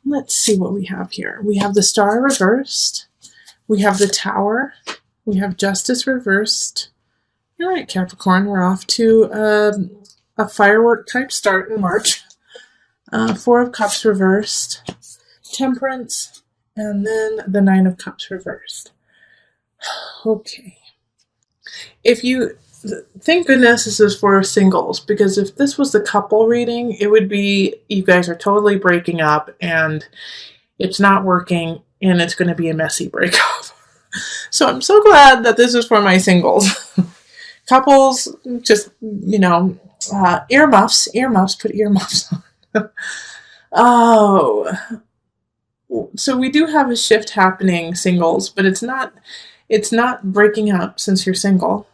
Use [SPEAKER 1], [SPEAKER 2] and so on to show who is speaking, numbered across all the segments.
[SPEAKER 1] Let's see what we have here. We have the Star reversed. We have the Tower. We have Justice reversed. All right, Capricorn, we're off to a firework type start in March. Four of Cups reversed. Temperance. And then the Nine of Cups reversed. Okay. If you... Thank goodness this is for singles, because if this was the couple reading, it would be you guys are totally breaking up and it's not working and it's going to be a messy breakup. So I'm so glad that this is for my singles. Couples, just, earmuffs, put earmuffs on. Oh, so we do have a shift happening, singles, but it's not breaking up since you're single.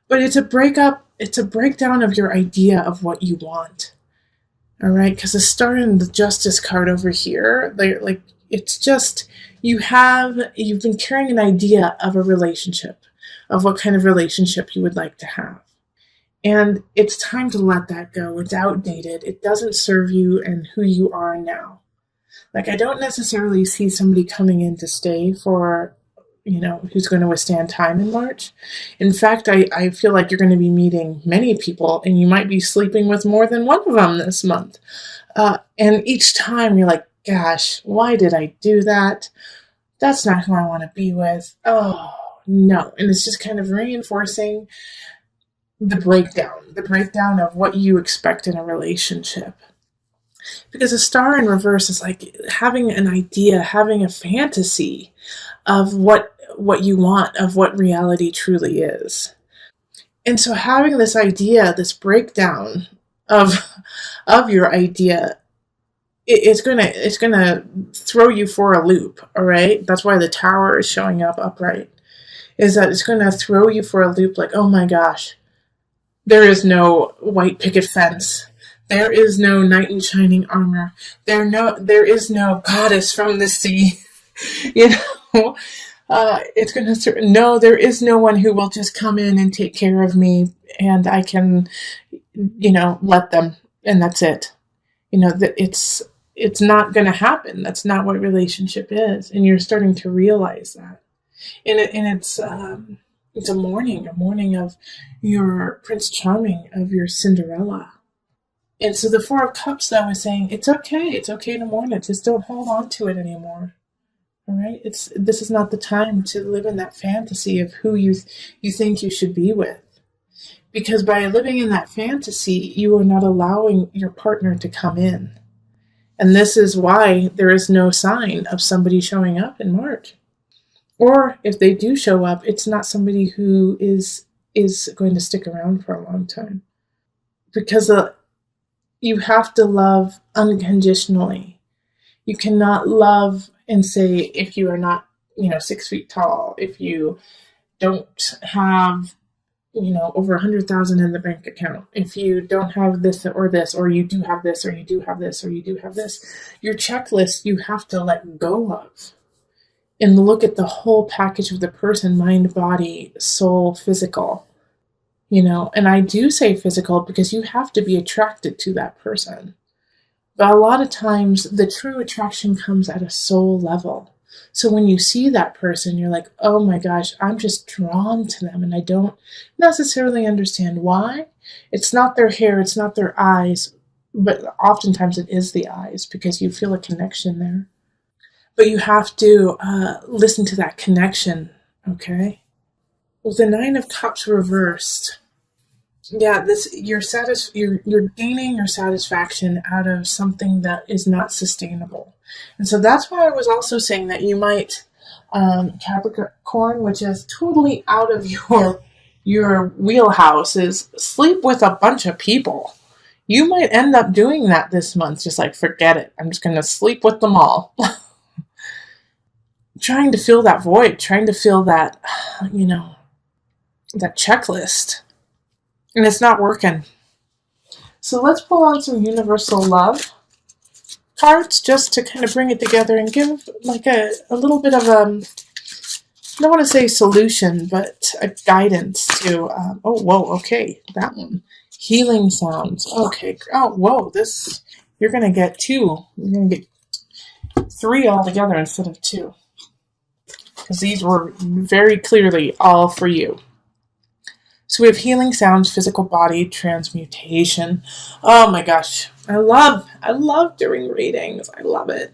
[SPEAKER 1] But it's a breakup, it's a breakdown of your idea of what you want. All right? Because the Star and the Justice card over here, it's just, you've been carrying an idea of a relationship, of what kind of relationship you would like to have. And it's time to let that go. It's outdated. It doesn't serve you and who you are now. Like, I don't necessarily see somebody coming in to stay for, who's going to withstand time in March. In fact, I feel like you're going to be meeting many people and you might be sleeping with more than one of them this month. And each time you're like, gosh, why did I do that? That's not who I want to be with. Oh, no. And it's just kind of reinforcing the breakdown of what you expect in a relationship. Because a Star in reverse is like having an idea, having a fantasy of what you want, of what reality truly is. And so having this idea, this breakdown of your idea, it's gonna throw you for a loop, all right? That's why the Tower is showing up upright, is that it's gonna throw you for a loop like, oh my gosh, there is no white picket fence. There is no knight in shining armor. There is no goddess from the sea. It's going to, no, there is no one who will just come in and take care of me and I can, let them, and that's it. It's not going to happen. That's not what relationship is. And you're starting to realize that. And it's a mourning of your Prince Charming, of your Cinderella. And so the Four of Cups, though, is saying, it's okay to mourn it. Just don't hold on to it anymore. All right? This is not the time to live in that fantasy of who you think you should be with. Because by living in that fantasy, you are not allowing your partner to come in. And this is why there is no sign of somebody showing up in March. Or if they do show up, it's not somebody who is going to stick around for a long time. Because you have to love unconditionally. You cannot love and say, if you are not, 6 feet tall, if you don't have, over 100,000 in the bank account, if you don't have this, or you do have this, or you do have this, or you do have this, your checklist you have to let go of and look at the whole package of the person, mind, body, soul, physical. And I do say physical because you have to be attracted to that person. But a lot of times the true attraction comes at a soul level. So when you see that person, you're like, oh my gosh, I'm just drawn to them. And I don't necessarily understand why. It's not their hair, it's not their eyes, but oftentimes it is the eyes because you feel a connection there. But you have to listen to that connection, okay? Well, the Nine of Cups reversed. Yeah, you're gaining your satisfaction out of something that is not sustainable. And so that's why I was also saying that you might, Capricorn, which is totally out of your wheelhouse, is sleep with a bunch of people. You might end up doing that this month, just like, forget it. I'm just going to sleep with them all. Trying to fill that void, trying to fill that, that checklist. And it's not working. So let's pull on some universal love cards just to kind of bring it together and give like a little bit of I don't want to say solution, but a guidance to, okay, that one. Healing sounds. Okay. Oh, whoa, you're going to get two. You're going to get 3 altogether instead of 2, because these were very clearly all for you. So we have healing sounds, physical body, transmutation. Oh my gosh. I love doing readings. I love it.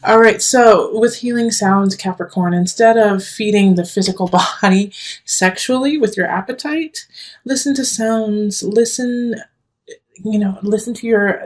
[SPEAKER 1] All right. So with healing sounds, Capricorn, instead of feeding the physical body sexually with your appetite, listen to sounds, listen to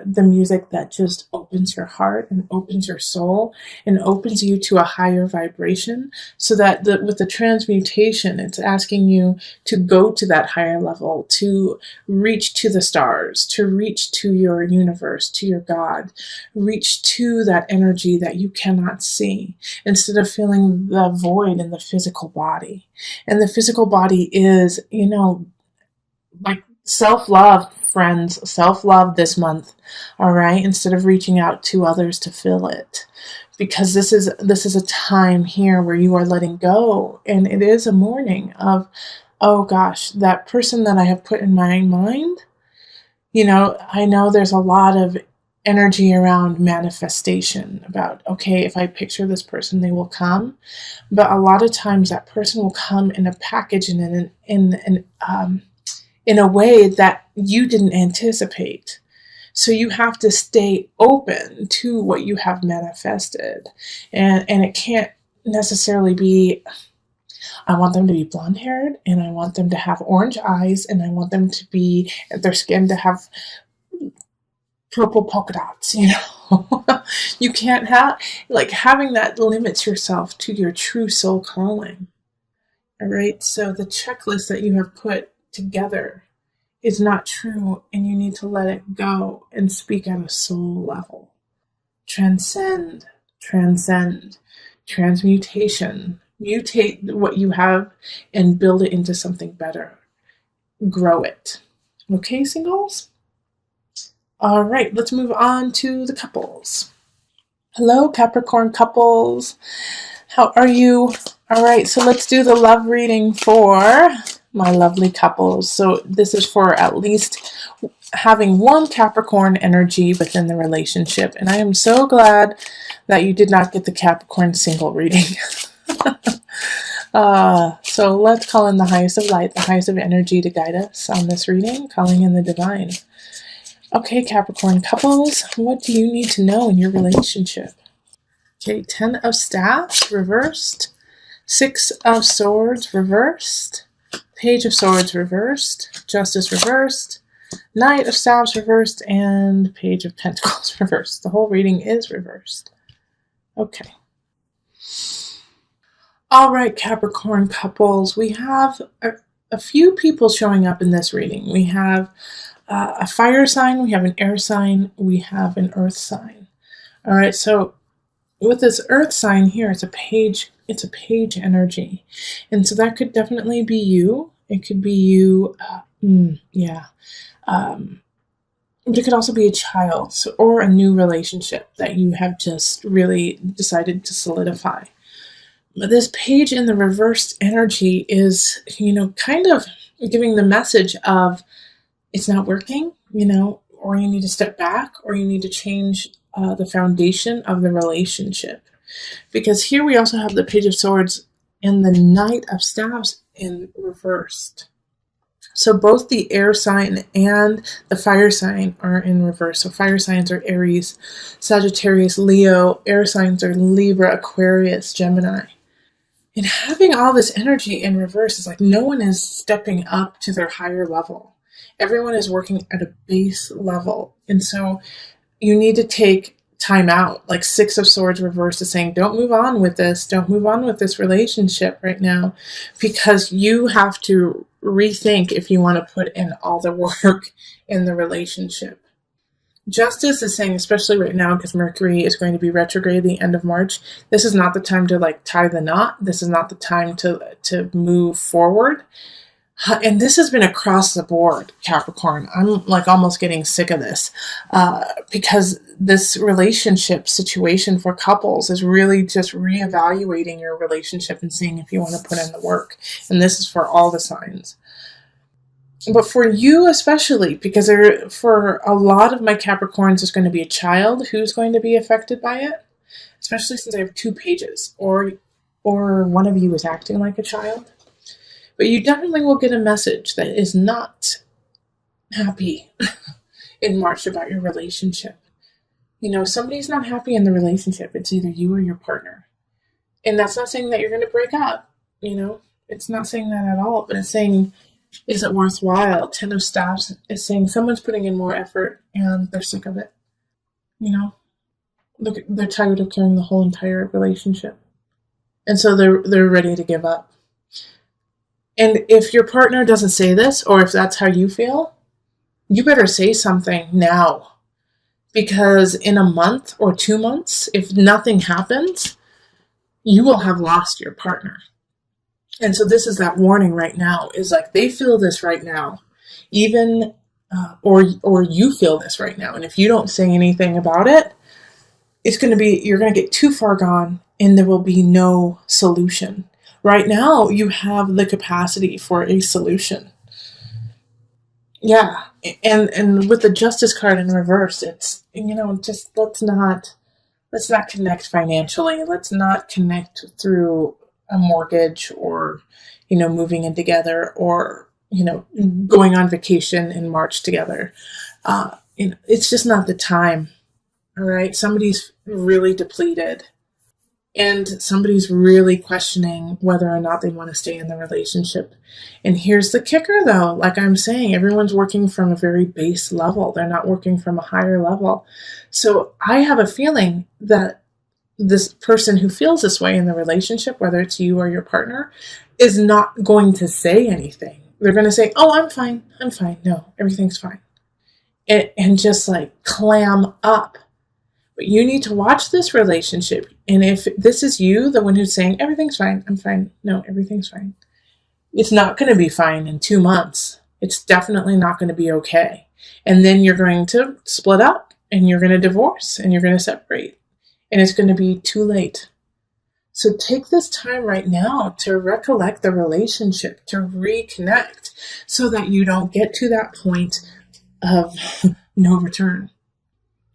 [SPEAKER 1] the music that just opens your heart and opens your soul and opens you to a higher vibration, so that with the transmutation, it's asking you to go to that higher level, to reach to the stars, to reach to your universe, to your God, reach to that energy that you cannot see, instead of feeling the void in the physical body. And the physical body is, like self-love, friends, self-love this month. All right, instead of reaching out to others to fill it, because this is a time here where you are letting go, and it is a morning of, oh gosh, that person that I have put in my mind. I know there's a lot of energy around manifestation about, okay, if I picture this person, they will come. But a lot of times that person will come in a package and in a way that you didn't anticipate. So you have to stay open to what you have manifested. And it can't necessarily be, I want them to be blonde haired, and I want them to have orange eyes, and I want them to be, their skin to have purple polka dots, You can't have, having that limits yourself to your true soul calling. All right. So the checklist that you have put together is not true, and you need to let it go and speak at a soul level. Transcend, transmutation, mutate what you have and build it into something better. Grow it. Okay, singles? All right, let's move on to the couples. Hello, Capricorn couples. How are you? All right, so let's do the love reading for my lovely couples. So this is for at least having one Capricorn energy within the relationship. And I am so glad that you did not get the Capricorn single reading. So let's call in the highest of light, the highest of energy to guide us on this reading, calling in the divine. Okay, Capricorn couples, what do you need to know in your relationship? Okay, 10 of Staffs reversed, 6 of Swords reversed, Page of Swords reversed, Justice reversed, Knight of Staffs reversed, and Page of Pentacles reversed. The whole reading is reversed. Okay. All right, Capricorn couples, we have a few people showing up in this reading. We have a fire sign, we have an air sign, we have an earth sign. All right, so with this earth sign here, it's a page energy. And so that could definitely be you. It could be you, it could also be a child, or a new relationship that you have just really decided to solidify. But this page in the reversed energy is, kind of giving the message of it's not working, or you need to step back, or you need to change the foundation of the relationship. Because here we also have the Page of Swords and the Knight of Staffs in reversed. So both the air sign and the fire sign are in reverse. So fire signs are Aries, Sagittarius, Leo. Air signs are Libra, Aquarius, Gemini. And having all this energy in reverse is like no one is stepping up to their higher level. Everyone is working at a base level. And so you need to take time out. Like 6 of Swords reverse is saying, don't move on with this. Don't move on with this relationship right now, because you have to rethink if you want to put in all the work in the relationship. Justice is saying, especially right now, because Mercury is going to be retrograde the end of March, this is not the time to tie the knot. This is not the time to move forward. And this has been across the board, Capricorn. I'm almost getting sick of this because this relationship situation for couples is really just reevaluating your relationship and seeing if you want to put in the work. And this is for all the signs. But for you especially, because for a lot of my Capricorns, there's going to be a child who's going to be affected by it. especially since I have 2 pages, or one of you is acting like a child. But you definitely will get a message that is not happy in March about your relationship. Somebody's not happy in the relationship. It's either you or your partner. And that's not saying that you're going to break up. It's not saying that at all, but it's saying, is it worthwhile? 10 of Staffs is saying someone's putting in more effort and they're sick of it. Look, they're tired of carrying the whole entire relationship. And so they're ready to give up. And if your partner doesn't say this, or if that's how you feel, you better say something now. Because in a month or 2 months, if nothing happens, you will have lost your partner. And so this is that warning right now, is like they feel this right now, even, or you feel this right now. And if you don't say anything about it, you're going to get too far gone and there will be no solution. Right now, you have the capacity for a solution. Yeah. And with the Justice card in reverse, it's, just let's not connect financially. Let's not connect through a mortgage or, moving in together or, going on vacation in March together. It's just not the time. All right. Somebody's really depleted and somebody's really questioning whether or not they want to stay in the relationship. And here's the kicker though. Like I'm saying, everyone's working from a very base level. They're not working from a higher level. So I have a feeling that this person who feels this way in the relationship, whether it's you or your partner, is not going to say anything. They're going to say, oh, I'm fine. No, everything's fine. And just like clam up. But you need to watch this relationship. And if this is you, the one who's saying, everything's fine, I'm fine. No, everything's fine. It's not going to be fine in 2 months. It's definitely not going to be okay. And then you're going to split up and you're going to divorce and you're going to separate. And it's going to be too late. So take this time right now to recollect the relationship, to reconnect, so that you don't get to that point of no return.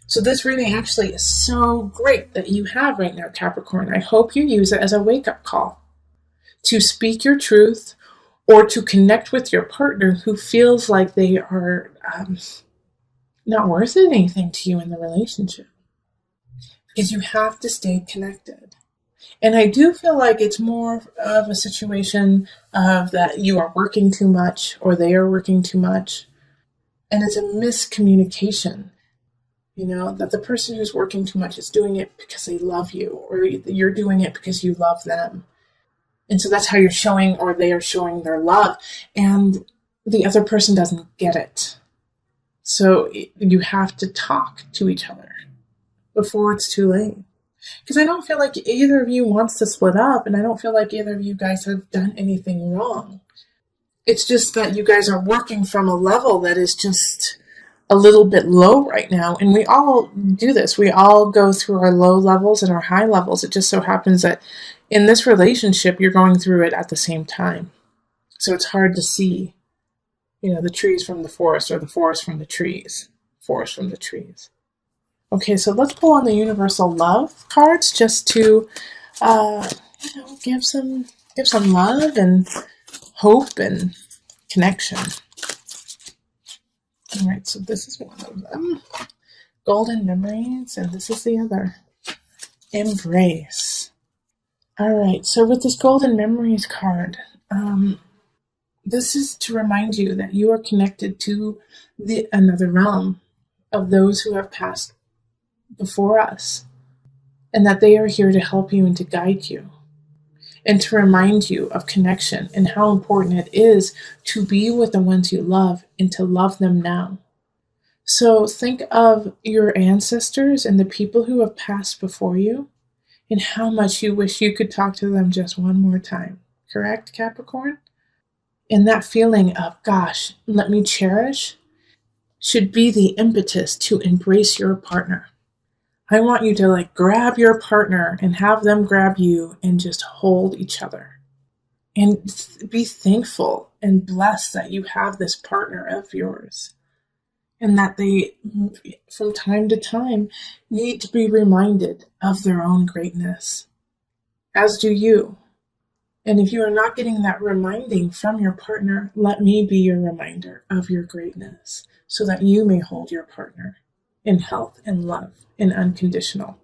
[SPEAKER 1] So this reading actually is so great that you have right now, Capricorn. I hope you use it as a wake-up call to speak your truth or to connect with your partner who feels like they are not worth anything to you in the relationship. Because you have to stay connected. And I do feel like it's more of a situation of that you are working too much or they are working too much. And it's a miscommunication. That the person who's working too much is doing it because they love you, or you're doing it because you love them. And so that's how you're showing, or they are showing their love. And the other person doesn't get it. So you have to talk to each other before it's too late. Because I don't feel like either of you wants to split up, and I don't feel like either of you guys have done anything wrong. It's just that you guys are working from a level that is just a little bit low right now. And we all do this. We all go through our low levels and our high levels. It just so happens that in this relationship, you're going through it at the same time. So it's hard to see, the trees from the forest or the forest from the trees. Forest from the trees. Okay, so let's pull on the universal love cards just to, give some love and hope and connection. All right, so this is one of them. Golden Memories, and this is the other. Embrace. All right, so with this Golden Memories card, this is to remind you that you are connected to another realm of those who have passed before us, and that they are here to help you and to guide you, and to remind you of connection and how important it is to be with the ones you love and to love them now. So think of your ancestors and the people who have passed before you and how much you wish you could talk to them just one more time. Correct, Capricorn? And that feeling of, gosh, let me cherish, should be the impetus to embrace your partner. I want you to grab your partner and have them grab you and just hold each other. And be thankful and blessed that you have this partner of yours. and that they, from time to time, need to be reminded of their own greatness, as do you. And if you are not getting that reminding from your partner, let me be your reminder of your greatness so that you may hold your partner in health and love and unconditional